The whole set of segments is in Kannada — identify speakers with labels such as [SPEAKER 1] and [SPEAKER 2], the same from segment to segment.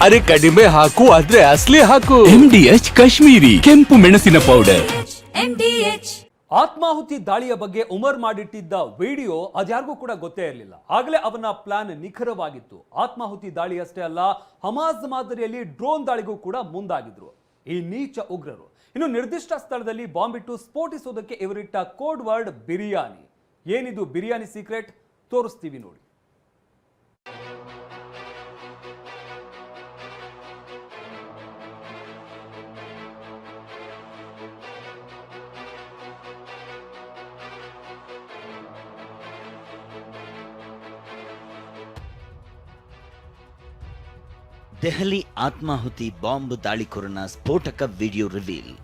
[SPEAKER 1] ಅರೆ ಕಡಿಮೆ ಹಾಕು ಆದ್ರೆ ಅಸಲಿ ಹಾಕು.
[SPEAKER 2] MDH ಕಾಶ್ಮೀರಿ ಕೆಂಪು ಮೆಣಸಿನ ಪೌಡರ್.
[SPEAKER 3] ಆತ್ಮಾಹುತಿ ದಾಳಿಯ ಬಗ್ಗೆ ಉಮರ್ ಮಾಡಿಟ್ಟಿದ್ದ ವಿಡಿಯೋ ಅದ್ಯಾರಿಗೂ ಕೂಡ ಗೊತ್ತೇ ಇರಲಿಲ್ಲ. ಆಗಲೇ ಅವನ ಪ್ಲಾನ್ ನಿಖರವಾಗಿತ್ತು. ಆತ್ಮಾಹುತಿ ದಾಳಿಯಷ್ಟೇ ಅಲ್ಲ, ಹಮಾಸ್ ಮಾದರಿಯಲ್ಲಿ ಡ್ರೋನ್ ದಾಳಿಗೂ ಕೂಡ ಮುಂದಾಗಿದ್ರು ಈ ನೀಚ ಉಗ್ರರು. ಇನ್ನು ನಿರ್ದಿಷ್ಟ ಸ್ಥಳದಲ್ಲಿ ಬಾಂಬ್ ಇಟ್ಟು ಸ್ಫೋಟಿಸೋದಕ್ಕೆ ಇವರಿಟ್ಟ ಕೋಡ್ ವರ್ಡ್ ಬಿರಿಯಾನಿ. ಏನಿದು ಬಿರಿಯಾನಿ ಸೀಕ್ರೆಟ್ ತೋರಿಸ್ತೀವಿ ನೋಡಿ.
[SPEAKER 4] ದೆಹಲಿ ಆತ್ಮಾಹುತಿ ಬಾಂಬ್ ದಾಳಿಕೋರನ ಸ್ಫೋಟಕ ವಿಡಿಯೋ ರಿವೀಲ್.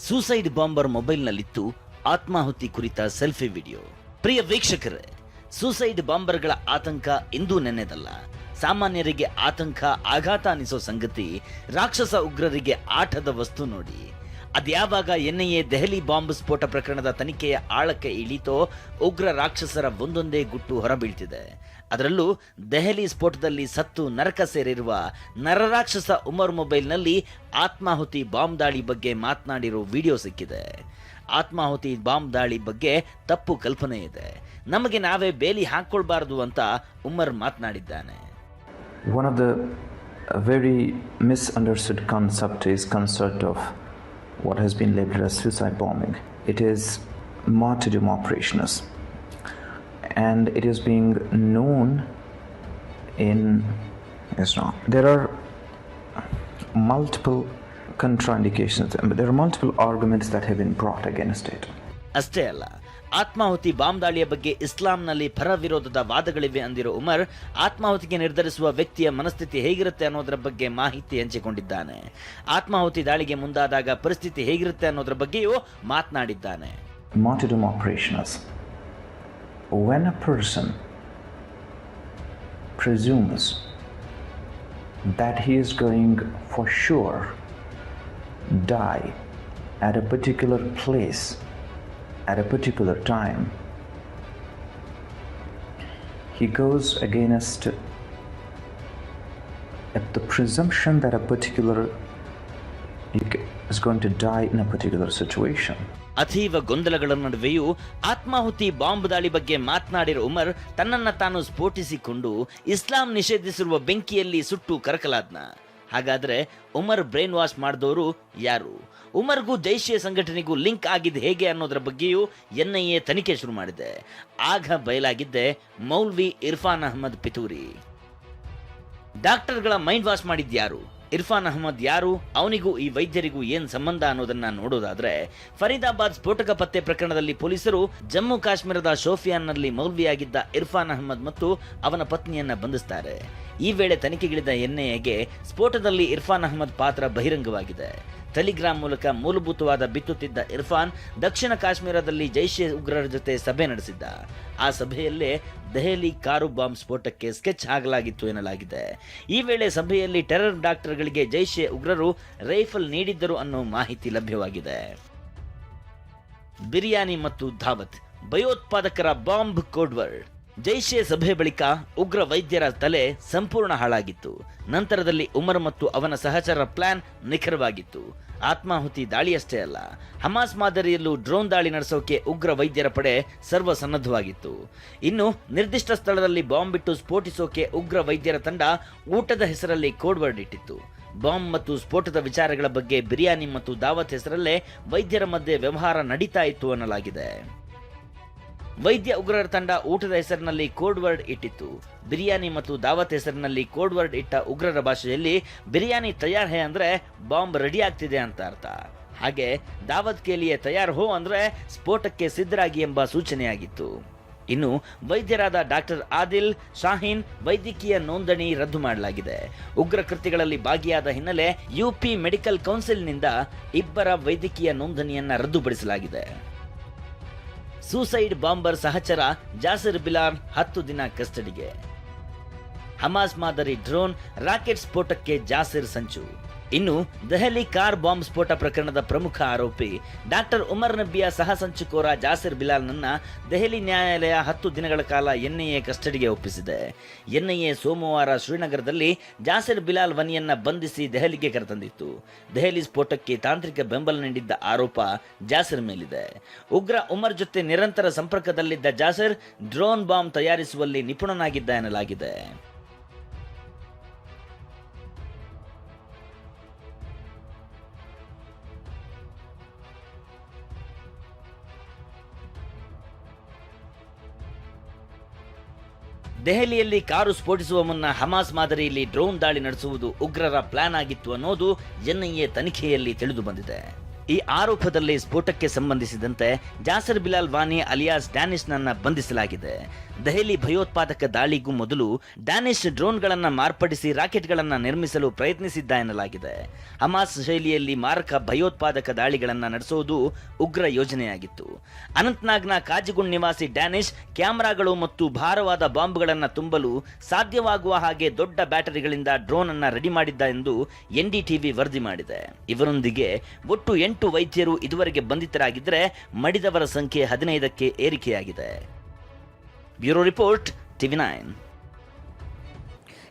[SPEAKER 4] ಸೂಸೈಡ್ ಬಾಂಬರ್ ಮೊಬೈಲ್ನಲ್ಲಿತ್ತು ಆತ್ಮಾಹುತಿ ಕುರಿತ ಸೆಲ್ಫಿ ವಿಡಿಯೋ. ಪ್ರಿಯ ವೀಕ್ಷಕರೇ, ಸೂಸೈಡ್ ಬಾಂಬರ್ಗಳ ಆತಂಕ ಇಂದು ನೆನ್ನೆದಲ್ಲ. ಸಾಮಾನ್ಯರಿಗೆ ಆತಂಕ, ಆಘಾತ ಅನಿಸೋ ಸಂಗತಿ ರಾಕ್ಷಸ ಉಗ್ರರಿಗೆ ಆಟದ ವಸ್ತು ನೋಡಿ. ಅದ್ಯಾವಾಗ NIA ದೆಹಲಿ ಬಾಂಬ್ ಸ್ಫೋಟ ಪ್ರಕರಣದ ತನಿಖೆಯ ಆಳಕ್ಕೆ ಇಳಿತೋ ಉಗ್ರ ರಾಕ್ಷಸರ ಒಂದೊಂದೇ ಗುಟ್ಟು ಹೊರಬೀಳ್ತಿದೆ. ಅದರಲ್ಲೂ ದೆಹಲಿ ಸ್ಫೋಟದಲ್ಲಿ ಸತ್ತು ನರಕ ಸೇರಿರುವ ನರರಾಕ್ಷಸ ಉಮರ್ ಮೊಬೈಲ್ನಲ್ಲಿ ಆತ್ಮಾಹುತಿ ಬಾಂಬ್ ದಾಳಿ ಬಗ್ಗೆ ಮಾತನಾಡಿರೋ ವಿಡಿಯೋ ಸಿಕ್ಕಿದೆ. ಆತ್ಮಾಹುತಿ ಬಾಂಬ್ ದಾಳಿ ಬಗ್ಗೆ ತಪ್ಪು ಕಲ್ಪನೆ ಇದೆ, ನಮಗೆ ನಾವೇ ಬೇಲಿ ಹಾಕೊಳ್ಬಾರದು ಅಂತ Umar ಮಾತನಾಡಿದ್ದಾನೆ.
[SPEAKER 5] One of the very misunderstood concept of what has been labeled as suicide bombing. It is martyrdom operations, and it is being known in Islam. There are multiple contraindications, there are multiple arguments that have been brought against it.
[SPEAKER 4] ಅಷ್ಟೇ ಅಲ್ಲ, ಆತ್ಮಾಹುತಿ ಬಾಂಬ್ ದಾಳಿಯ ಬಗ್ಗೆ ಇಸ್ಲಾಂನಲ್ಲಿ ಪರ ವಿರೋಧದ ವಾದಗಳಿವೆ ಅಂದಿರೋ ಉಮರ್ ಆತ್ಮಾಹುತಿಗೆ ನಿರ್ಧರಿಸುವ ವ್ಯಕ್ತಿಯ ಮನಸ್ಥಿತಿ ಹೇಗಿರುತ್ತೆ ಅನ್ನೋದರ ಬಗ್ಗೆ ಮಾಹಿತಿ ಹಂಚಿಕೊಂಡಿದ್ದಾನೆ. ಆತ್ಮಾಹುತಿ ದಾಳಿಗೆ ಮುಂದಾದಾಗ ಪರಿಸ್ಥಿತಿ ಹೇಗಿರುತ್ತೆ ಅನ್ನೋದರ ಬಗ್ಗೆಯೂ ಮಾತನಾಡಿದ್ದಾನೆ.
[SPEAKER 5] Martyrdom operations. When a person presumes that he is going for sure die at a particular place at a particular time, he goes against the presumption that a particular is going to die in a particular situation.
[SPEAKER 4] ಅತೀವ ಗೊಂದಲಗಳ ನಡುವೆಯೂ ಆತ್ಮಾಹುತಿ ಬಾಂಬ್ ದಾಳಿ ಬಗ್ಗೆ ಮಾತನಾಡಿರೋ ಉಮರ್ ತನ್ನನ್ನು ತಾನು ಸ್ಫೋಟಿಸಿಕೊಂಡು ಇಸ್ಲಾಂ ನಿಷೇಧಿಸಿರುವ ಬೆಂಕಿಯಲ್ಲಿ ಸುಟ್ಟು ಕರಕಲಾದ್ನ. ಹಾಗಾದ್ರೆ ಉಮರ್ ಬ್ರೈನ್ ವಾಶ್ ಮಾಡಿದವರು ಯಾರು? ಉಮರ್ಗೂ ಜೈಷೆ ಸಂಘಟನೆಗೂ ಲಿಂಕ್ ಆಗಿದ್ದು ಹೇಗೆ ಅನ್ನೋದರ ಬಗ್ಗೆಯೂ NIA ತನಿಖೆ ಶುರು ಮಾಡಿದೆ. ಆಗ ಬಯಲಾಗಿದ್ದೆ ಮೌಲ್ವಿ ಇರ್ಫಾನ್ ಅಹಮದ್ ಪಿತೂರಿ. ಡಾಕ್ಟರ್ಗಳ ಮೈಂಡ್ ವಾಶ್ ಮಾಡಿದ್ಯಾರು? ಇರ್ಫಾನ್ ಅಹಮದ್ ಯಾರು? ಅವನಿಗೂ ಈ ವೈದ್ಯರಿಗೂ ಏನ್ ಸಂಬಂಧ ಅನ್ನೋದನ್ನ ನೋಡೋದಾದ್ರೆ, ಫರೀದಾಬಾದ್ ಸ್ಫೋಟಕ ಪತ್ತೆ ಪ್ರಕರಣದಲ್ಲಿ ಪೊಲೀಸರು ಜಮ್ಮು ಕಾಶ್ಮೀರದ ಶೋಫಿಯಾನ್ನಲ್ಲಿ ಮೌಲ್ವಿಯಾಗಿದ್ದ ಇರ್ಫಾನ್ ಅಹಮದ್ ಮತ್ತು ಅವನ ಪತ್ನಿಯನ್ನ ಬಂಧಿಸ್ತಾರೆ. ಈ ವೇಳೆ ತನಿಖೆಗಿಳಿದ NIAಗೆ ಸ್ಫೋಟದಲ್ಲಿ ಇರ್ಫಾನ್ ಅಹಮದ್ ಪಾತ್ರ ಬಹಿರಂಗವಾಗಿದೆ. ಟೆಲಿಗ್ರಾಮ್ ಮೂಲಕ ಮೂಲಭೂತವಾದ ಬಿತ್ತುತ್ತಿದ್ದ ಇರ್ಫಾನ್ ದಕ್ಷಿಣ ಕಾಶ್ಮೀರದಲ್ಲಿ ಜೈಷೆ ಉಗ್ರರ ಜೊತೆ ಸಭೆ ನಡೆಸಿದ್ದ. ಆ ಸಭೆಯಲ್ಲೇ ದೆಹಲಿ ಕಾರು ಬಾಂಬ್ ಸ್ಫೋಟಕ್ಕೆ ಸ್ಕೆಚ್ ಹಾಕಲಾಗಿತ್ತು ಎನ್ನಲಾಗಿದೆ. ಈ ವೇಳೆ ಸಭೆಯಲ್ಲಿ ಟೆರರ್ ಡಾಕ್ಟರ್ಗಳಿಗೆ ಜೈಷೆ ಉಗ್ರರು ರೈಫಲ್ ನೀಡಿದ್ದರು ಅನ್ನೋ ಮಾಹಿತಿ ಲಭ್ಯವಾಗಿದೆ. ಬಿರಿಯಾನಿ ಮತ್ತು ಧಾವತ್, ಭಯೋತ್ಪಾದಕರ ಬಾಂಬ್ ಕೋಡ್ ವರ್ಡ್. ಜೈಷೆ ಸಭೆ ಬಳಿಕ ಉಗ್ರ ವೈದ್ಯರ ತಲೆ ಸಂಪೂರ್ಣ ಹಾಳಾಗಿತ್ತು. ನಂತರದಲ್ಲಿ ಉಮರ್ ಮತ್ತು ಅವನ ಸಹಚರರ ಪ್ಲಾನ್ ನಿಖರವಾಗಿತ್ತು. ಆತ್ಮಾಹುತಿ ದಾಳಿಯಷ್ಟೇ ಅಲ್ಲ, ಹಮಾಸ್ ಮಾದರಿಯಲ್ಲೂ ಡ್ರೋನ್ ದಾಳಿ ನಡೆಸೋಕೆ ಉಗ್ರ ವೈದ್ಯರ ಪಡೆ ಸರ್ವ ಸನ್ನದ್ಧವಾಗಿತ್ತು. ಇನ್ನು ನಿರ್ದಿಷ್ಟ ಸ್ಥಳದಲ್ಲಿ ಬಾಂಬ್ ಇಟ್ಟು ಸ್ಫೋಟಿಸೋಕೆ ಉಗ್ರ ವೈದ್ಯರ ತಂಡ ಊಟದ ಹೆಸರಲ್ಲಿ ಕೋಡ್ ವರ್ಡ್ ಇಟ್ಟಿತ್ತು. ಬಾಂಬ್ ಮತ್ತು ಸ್ಫೋಟದ ವಿಚಾರಗಳ ಬಗ್ಗೆ ಬಿರಿಯಾನಿ ಮತ್ತು ದಾವತ್ ಹೆಸರಲ್ಲೇ ವೈದ್ಯರ ಮಧ್ಯೆ ವ್ಯವಹಾರ ನಡೀತಾ ಇತ್ತು ಅನ್ನಲಾಗಿದೆ. ವೈದ್ಯ ಉಗ್ರರ ತಂಡ ಊಟದ ಹೆಸರಿನಲ್ಲಿ ಕೋಡ್ ವರ್ಡ್ ಇಟ್ಟಿತ್ತು. ಬಿರಿಯಾನಿ ಮತ್ತು ದಾವತ್ ಹೆಸರಿನಲ್ಲಿ ಕೋಡ್ ವರ್ಡ್ ಇಟ್ಟ ಉಗ್ರರ ಭಾಷೆಯಲ್ಲಿ ಬಿರಿಯಾನಿ ತಯಾರ್ ಹೇ ಅಂದ್ರೆ ಬಾಂಬ್ ರೆಡಿ ಆಗ್ತಿದೆ ಅಂತ ಅರ್ಥ. ಹಾಗೆ ದಾವತ್ ಕೇಲಿಯೇ ತಯಾರ್ ಹೋ ಅಂದ್ರೆ ಸ್ಫೋಟಕ್ಕೆ ಸಿದ್ಧರಾಗಿ ಎಂಬ ಸೂಚನೆಯಾಗಿತ್ತು. ಇನ್ನು ವೈದ್ಯರಾದ ಡಾಕ್ಟರ್ ಆದಿಲ್ ಶಾಹೀನ್ ವೈದ್ಯಕೀಯ ನೋಂದಣಿ ರದ್ದು ಮಾಡಲಾಗಿದೆ. ಉಗ್ರ ಕೃತ್ಯಗಳಲ್ಲಿ ಭಾಗಿಯಾದ ಹಿನ್ನೆಲೆ UP ಮೆಡಿಕಲ್ ಕೌನ್ಸಿಲ್ನಿಂದ ಇಬ್ಬರ ವೈದ್ಯಕೀಯ ನೋಂದಣಿಯನ್ನ ರದ್ದುಪಡಿಸಲಾಗಿದೆ. ಸೂಸೈಡ್ ಬಾಂಬರ್ ಸಹಚರ ಜಾಸಿರ್ ಬಿಲಾಲ್ 10 ದಿನ ಕಸ್ಟಡಿಗೆ. ಹಮಾಸ್ ಮಾದರಿ ಡ್ರೋನ್ ರಾಕೆಟ್ ಸ್ಫೋಟಕ್ಕೆ ಜಾಸಿರ್ ಸಂಚು. ಇನ್ನು ದೆಹಲಿ ಕಾರ್ ಬಾಂಬ್ ಸ್ಫೋಟ ಪ್ರಕರಣದ ಪ್ರಮುಖ ಆರೋಪಿ ಡಾಕ್ಟರ್ ಉಮರ್ ನಬಿಯ ಸಹ ಸಂಚುಕೋರ ಜಾಸಿರ್ ಬಿಲಾಲ್ನನ್ನ ದೆಹಲಿ ನ್ಯಾಯಾಲಯ 10 ದಿನಗಳ ಕಾಲ ಎನ್ಐಎ ಕಸ್ಟಡಿಗೆ ಒಪ್ಪಿಸಿದೆ. ಎನ್ಐಎ ಸೋಮವಾರ ಶ್ರೀನಗರದಲ್ಲಿ ಜಾಸಿರ್ ಬಿಲಾಲ್ ವನಿಯನ್ನ ಬಂಧಿಸಿ ದೆಹಲಿಗೆ ಕರೆತಂದಿತ್ತು. ದೆಹಲಿ ಸ್ಫೋಟಕ್ಕೆ ತಾಂತ್ರಿಕ ಬೆಂಬಲ ನೀಡಿದ್ದ ಆರೋಪ ಜಾಸಿರ್ ಮೇಲಿದೆ. ಉಗ್ರ ಉಮರ್ ಜೊತೆ ನಿರಂತರ ಸಂಪರ್ಕದಲ್ಲಿದ್ದ ಜಾಸಿರ್ ಡ್ರೋನ್ ಬಾಂಬ್ ತಯಾರಿಸುವಲ್ಲಿ ನಿಪುಣನಾಗಿದ್ದ ಎನ್ನಲಾಗಿದೆ. ದೆಹಲಿಯಲ್ಲಿ ಕಾರು ಸ್ಫೋಟಿಸುವ ಮುನ್ನ ಹಮಾಸ್ ಮಾದರಿಯಲ್ಲಿ ಡ್ರೋನ್ ದಾಳಿ ನಡೆಸುವುದು ಉಗ್ರರ ಪ್ಲಾನ್ ಆಗಿತ್ತು ಅನ್ನೋದು ಎನ್ಐಎ ತನಿಖೆಯಲ್ಲಿ ತಿಳಿದು ಬಂದಿದೆ. ಈ ಆರೋಪದಲ್ಲಿ ಸ್ಫೋಟಕ್ಕೆ ಸಂಬಂಧಿಸಿದಂತೆ ಜಾಸಿರ್ ಬಿಲಾಲ್ ವಾನಿ ಅಲಿಯಾಸ್ ಡ್ಯಾನಿಶ್ನನ್ನ ಬಂಧಿಸಲಾಗಿದೆ. ದೆಹಲಿ ಭಯೋತ್ಪಾದಕ ದಾಳಿಗೂ ಮೊದಲು ಡ್ಯಾನಿಶ್ ಡ್ರೋನ್ಗಳನ್ನು ಮಾರ್ಪಡಿಸಿ ರಾಕೆಟ್ಗಳನ್ನು ನಿರ್ಮಿಸಲು ಪ್ರಯತ್ನಿಸಿದ್ದ ಎನ್ನಲಾಗಿದೆ. ಹಮಾಸ್ ಶೈಲಿಯಲ್ಲಿ ಮಾರಕ ಭಯೋತ್ಪಾದಕ ದಾಳಿಗಳನ್ನು ನಡೆಸುವುದು ಉಗ್ರ ಯೋಜನೆಯಾಗಿತ್ತು. ಅನಂತ್ನಾಗ್ನ ಕಾಜಿಗುಂಡ್ ನಿವಾಸಿ ಡ್ಯಾನಿಶ್ ಕ್ಯಾಮೆರಾಗಳು ಮತ್ತು ಭಾರವಾದ ಬಾಂಬ್ಗಳನ್ನು ತುಂಬಲು ಸಾಧ್ಯವಾಗುವ ಹಾಗೆ ದೊಡ್ಡ ಬ್ಯಾಟರಿಗಳಿಂದ ಡ್ರೋನ್ ಅನ್ನು ರೆಡಿ ಮಾಡಿದ್ದ ಎಂದು ಎನ್ಡಿಟಿವಿ ವರದಿ ಮಾಡಿದೆ. ಇವರೊಂದಿಗೆ ಒಟ್ಟು 8 ವೈದ್ಯರು ಇದುವರೆಗೆ ಬಂಧಿತರಾಗಿದ್ದರೆ ಮಡಿದವರ ಸಂಖ್ಯೆ 15ಕ್ಕೆ ಏರಿಕೆಯಾಗಿದೆ. Bureau report TV9.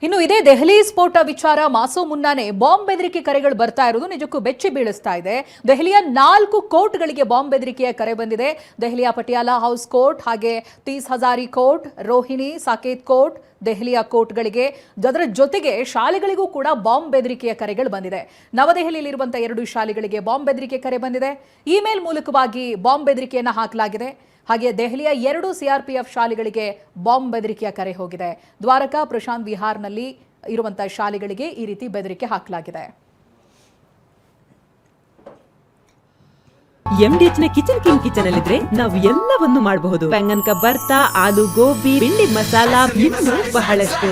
[SPEAKER 6] ಇನ್ನು ಇದೇ ದೆಹಲಿ ಸ್ಫೋಟ ವಿಚಾರ ಮಾಸೋ ಮುನ್ನಾನೆ ಬಾಂಬ್ ಬೆದರಿಕೆ ಕರೆಗಳು ಬರ್ತಾ ಇರೋದು ನಿಜಕ್ಕೂ ಬೆಚ್ಚಿ ಬೀಳಿಸ್ತಾ ಇದೆ. ದೆಹಲಿಯ 4 ಕೋರ್ಟ್ಗಳಿಗೆ ಬಾಂಬ್ ಬೆದರಿಕೆಯ ಕರೆ ಬಂದಿದೆ. ದೆಹಲಿಯ ಪಟಿಯಾಲಾ ಹೌಸ್ ಕೋರ್ಟ್, ಹಾಗೆ 30 ಹಜಾರಿ ಕೋರ್ಟ್, ರೋಹಿಣಿ ಸಾಕೇತ್ ಕೋರ್ಟ್, ದೆಹಲಿಯ ಕೋರ್ಟ್ಗಳಿಗೆ, ಅದರ ಜೊತೆಗೆ ಶಾಲೆಗಳಿಗೂ ಕೂಡ ಬಾಂಬ್ ಬೆದರಿಕೆಯ ಕರೆಗಳು ಬಂದಿದೆ. ನವದೆಹಲಿಯಲ್ಲಿರುವಂತಹ 2 ಶಾಲೆಗಳಿಗೆ ಬಾಂಬ್ ಬೆದರಿಕೆ ಕರೆ ಬಂದಿದೆ. ಇಮೇಲ್ ಮೂಲಕವಾಗಿ ಬಾಂಬ್ ಬೆದರಿಕೆಯನ್ನು ಹಾಕಲಾಗಿದೆ. ಹಾಗೆ ದೆಹಲಿಯ 2 CRPF ಶಾಲೆಗಳಿಗೆ ಬಾಂಬ್ ಬೆದರಿಕೆಯ ಕರೆ ಹೋಗಿದೆ. ದ್ವಾರಕಾ, ಪ್ರಶಾಂತ್ ವಿಹಾರ್ನಲ್ಲಿ ಇರುವಂತಹ ಶಾಲೆಗಳಿಗೆ ಈ ರೀತಿ ಬೆದರಿಕೆ ಹಾಕಲಾಗಿದೆ.
[SPEAKER 7] MDH ನ ಕಿಚನ್ ಅಲ್ಲಿದ್ರೆ ನಾವು ಎಲ್ಲವನ್ನು ಮಾಡಬಹುದು. ಬೆಂಗನ್ ಕಾ ಬರ್ತಾ, ಆಲೂ ಗೋಬಿ, ಭಿಂಡಿ ಮಸಾಲಾ, ಇನ್ನೂ ಬಹಳಷ್ಟು.